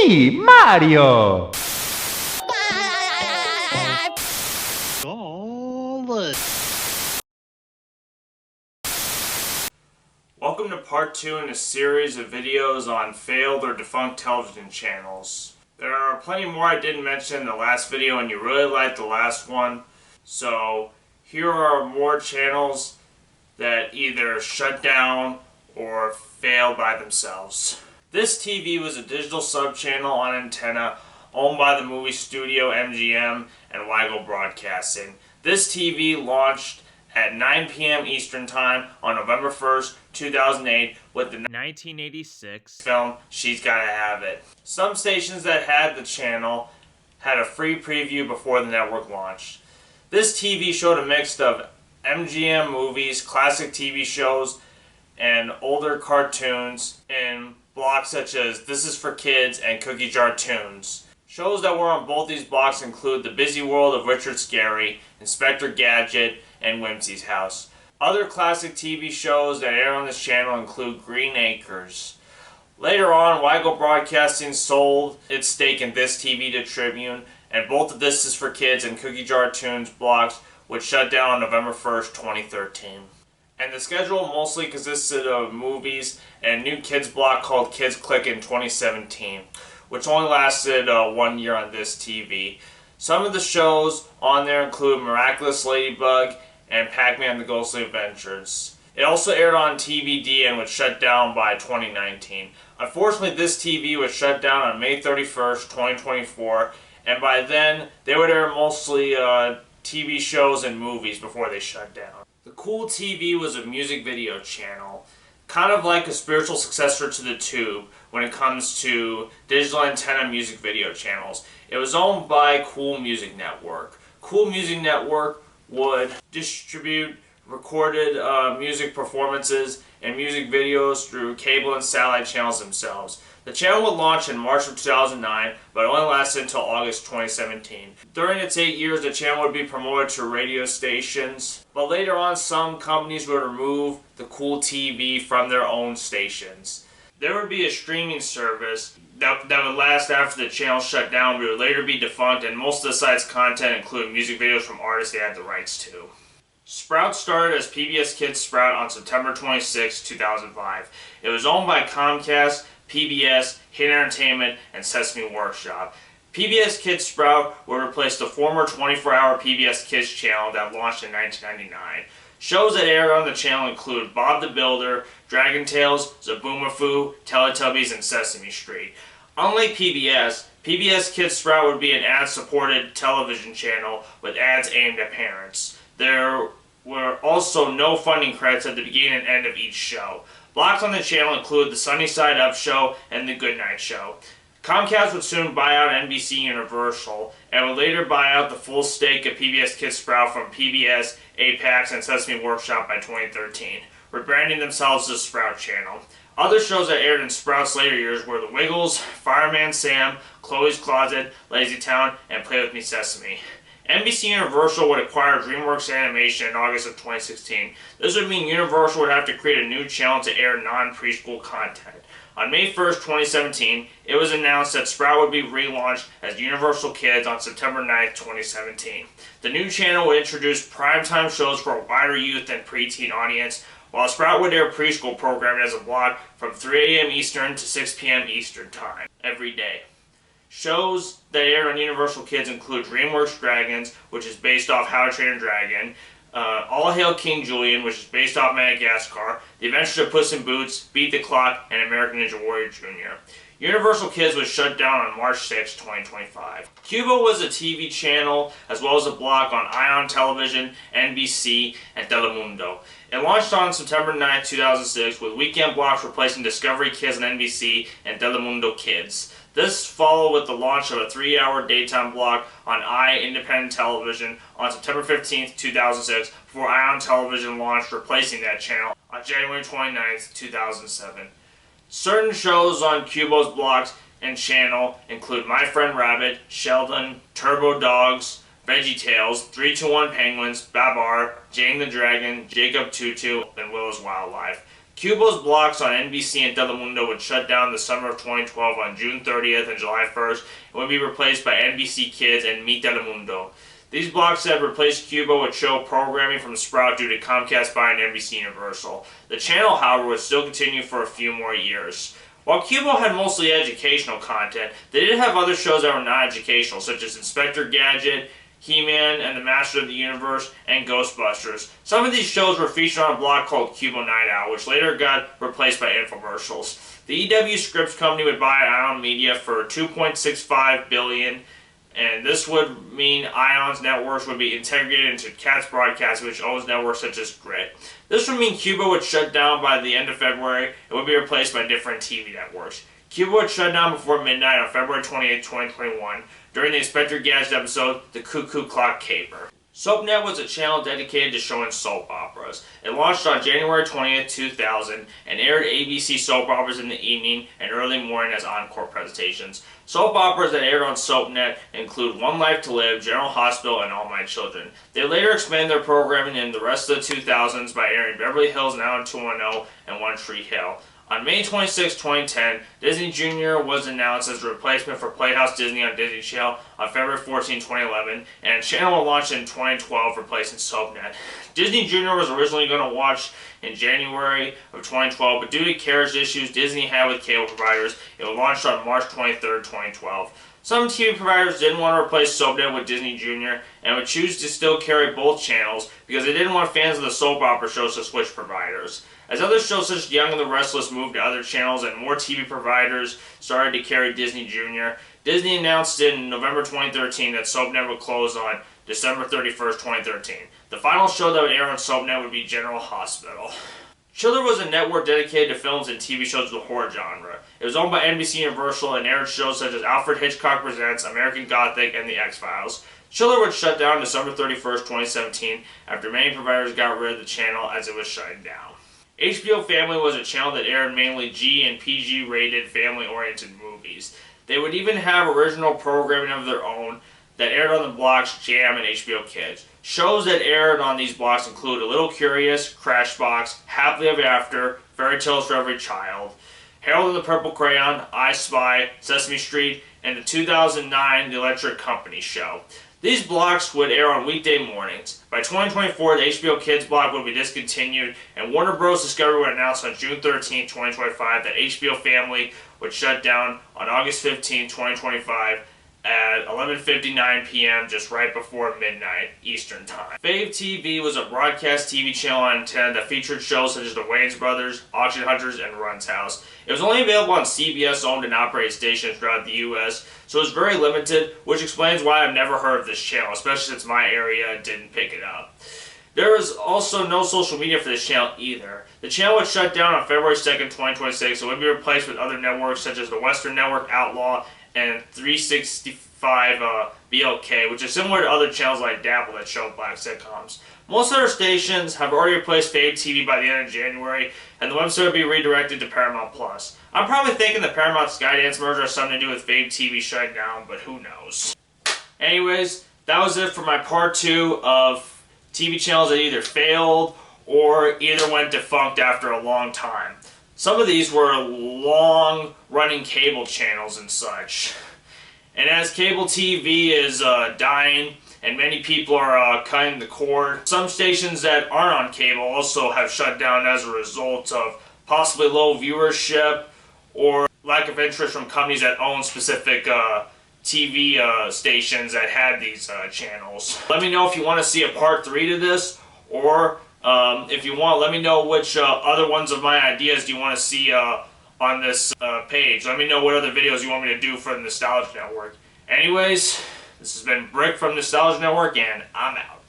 me, Mario! Welcome to part 2 in a series of videos on failed or defunct television channels. There are plenty more I didn't mention in the last video and you really liked the last one. So here are more channels that either shut down or failed by themselves. This TV was a digital sub-channel on antenna owned by the movie studio MGM and Weigel Broadcasting. This TV launched at 9 p.m. Eastern Time on November 1st, 2008 with the 1986 film She's Gotta Have It. Some stations that had the channel had a free preview before the network launched. This TV showed a mix of MGM movies, classic TV shows, and older cartoons in blocks such as This Is for Kids and Cookie Jar Tunes. Shows that were on both these blocks include The Busy World of Richard Scarry, Inspector Gadget, and Whimsy's House. Other classic TV shows that air on this channel include Green Acres. Later on, Weigel Broadcasting sold its stake in This TV to Tribune, and both of This Is for Kids and Cookie Jar Tunes blocks would shut down on November 1st, 2013. And the schedule mostly consisted of movies and a new kids block called Kids Click in 2017, which only lasted 1 year on this TV. Some of the shows on there include Miraculous Ladybug and Pac-Man the Ghostly Adventures. It also aired on TVD and was shut down by 2019. Unfortunately, this TV was shut down on May 31st, 2024, and by then they would air mostly TV shows and movies before they shut down. The Cool TV was a music video channel, kind of like a spiritual successor to the Tube when it comes to digital antenna music video channels. It was owned by Cool Music Network. Cool Music Network would distribute recorded music performances and music videos through cable and satellite channels themselves. The channel would launch in March of 2009, but it only lasted until August 2017. During its 8 years, the channel would be promoted to radio stations, but later on some companies would remove the Cool TV from their own stations. There would be a streaming service that would last after the channel shut down, but it would later be defunct, and most of the site's content included music videos from artists they had the rights to. Sprout started as PBS Kids Sprout on September 26, 2005. It was owned by Comcast, PBS, Hit Entertainment, and Sesame Workshop. PBS Kids Sprout would replace the former 24-hour PBS Kids channel that launched in 1999. Shows that aired on the channel include Bob the Builder, Dragon Tales, Zaboomafoo, Teletubbies, and Sesame Street. Unlike PBS, PBS Kids Sprout would be an ad-supported television channel with ads aimed at parents. There were also no funding credits at the beginning and end of each show. Blocks on the channel include The Sunny Side Up Show and The Goodnight Show. Comcast would soon buy out NBC Universal and would later buy out the full stake of PBS Kids Sprout from PBS, Apex, and Sesame Workshop by 2013, rebranding themselves as Sprout Channel. Other shows that aired in Sprout's later years were The Wiggles, Fireman Sam, Chloe's Closet, Lazy Town, and Play With Me Sesame. NBC Universal would acquire DreamWorks Animation in August of 2016. This would mean Universal would have to create a new channel to air non-preschool content. On May 1st, 2017, it was announced that Sprout would be relaunched as Universal Kids on September 9th, 2017. The new channel would introduce primetime shows for a wider youth and preteen audience, while Sprout would air preschool programming as a block from 3 a.m. Eastern to 6 p.m. Eastern Time every day. Shows that air on Universal Kids include DreamWorks Dragons, which is based off How to Train a Dragon, All Hail King Julian, which is based off Madagascar, The Adventures of Puss in Boots, Beat the Clock, and American Ninja Warrior Jr. Universal Kids was shut down on March 6, 2025. Cubo was a TV channel as well as a block on Ion Television, NBC, and Telemundo. It launched on September 9, 2006 with weekend blocks replacing Discovery Kids on NBC and Telemundo Kids. This followed with the launch of a 3-hour daytime block on Independent Television on September 15, 2006 before Ion Television launched replacing that channel on January 29, 2007. Certain shows on Cubo's blocks and channel include My Friend Rabbit, Sheldon, Turbo Dogs, VeggieTales, 3-2-1 Penguins, Babar, Jane the Dragon, Jacob Tutu, and Willow's Wildlife. Cubo's blocks on NBC and Telemundo would shut down the summer of 2012 on June 30th and July 1st and would be replaced by NBC Kids and Mi Telemundo. These blocks that replaced Cubo would show programming from Sprout due to Comcast buying NBC Universal. The channel, however, would still continue for a few more years. While Cubo had mostly educational content, they did have other shows that were not educational, such as Inspector Gadget, He-Man and the Master of the Universe, and Ghostbusters. Some of these shows were featured on a block called Cubo Night Out, which later got replaced by infomercials. The EW Scripps Company would buy Ion Media for $2.65 billion, and this would mean Ion's networks would be integrated into Katz Broadcast, which owns networks such as Grit. This would mean Cubo would shut down by the end of February and would be replaced by different TV networks. Cubo would shut down before midnight on February 28, 2021, during the Inspector Gadget episode, The Cuckoo Clock Caper. SoapNet was a channel dedicated to showing soap operas. It launched on January 20th, 2000, and aired ABC soap operas in the evening and early morning as encore presentations. Soap operas that aired on SoapNet include One Life to Live, General Hospital, and All My Children. They later expanded their programming in the rest of the 2000s by airing Beverly Hills 90210 and One Tree Hill. On May 26, 2010, Disney Junior was announced as a replacement for Playhouse Disney on Disney Channel on February 14, 2011, and a channel launched in 2012 replacing SoapNet. Disney Junior was originally going to launch in January of 2012, but due to carriage issues Disney had with cable providers, it was launched on March 23, 2012. Some TV providers didn't want to replace SoapNet with Disney Junior and would choose to still carry both channels because they didn't want fans of the soap opera shows to switch providers. As other shows such as Young and the Restless moved to other channels and more TV providers started to carry Disney Junior, Disney announced in November 2013 that SoapNet would close on December 31st, 2013. The final show that would air on SoapNet would be General Hospital. Chiller was a network dedicated to films and TV shows of the horror genre. It was owned by NBC Universal and aired shows such as Alfred Hitchcock Presents, American Gothic, and The X-Files. Chiller would shut down December 31st, 2017 after many providers got rid of the channel as it was shutting down. HBO Family was a channel that aired mainly G and PG rated family-oriented movies. They would even have original programming of their own that aired on the blocks Jam and HBO Kids. Shows that aired on these blocks include A Little Curious, Crashbox, Happily Ever After, Fairy Tales for Every Child, Harold and the Purple Crayon, I Spy, Sesame Street, and the 2009 The Electric Company Show. These blocks would air on weekday mornings. By 2024, the HBO Kids block would be discontinued, and Warner Bros. Discovery would announce on June 13, 2025 that HBO Family would shut down on August 15, 2025 at 11:59 p.m. just right before midnight Eastern Time. Fave TV was a broadcast TV channel on antenna that featured shows such as The Wayans Brothers, Auction Hunters, and Run's House. It was only available on CBS owned and operated stations throughout the U.S., so it was very limited, which explains why I've never heard of this channel, especially since my area didn't pick it up. There was also no social media for this channel either. The channel would shut down on February 2nd, 2026, and would be replaced with other networks such as the Western Network Outlaw and 365 BLK, which is similar to other channels like Dabble that show black sitcoms. Most other stations have already replaced Fave TV by the end of January, and the website will be redirected to Paramount+. I'm probably thinking the Paramount Skydance merger has something to do with Fave TV shutting down, but who knows. Anyways, that was it for my part 2 of TV channels that either failed or either went defunct after a long time. Some of these were long-running cable channels and such. And as cable TV is dying and many people are cutting the cord, some stations that aren't on cable also have shut down as a result of possibly low viewership or lack of interest from companies that own specific TV stations that had these channels. Let me know if you want to see a part 3 to this, or if you want, let me know which other ones of my ideas do you want to see on this page. Let me know what other videos you want me to do for the Nostalgia Network. Anyways, this has been Brick from Nostalgia Network, and I'm out.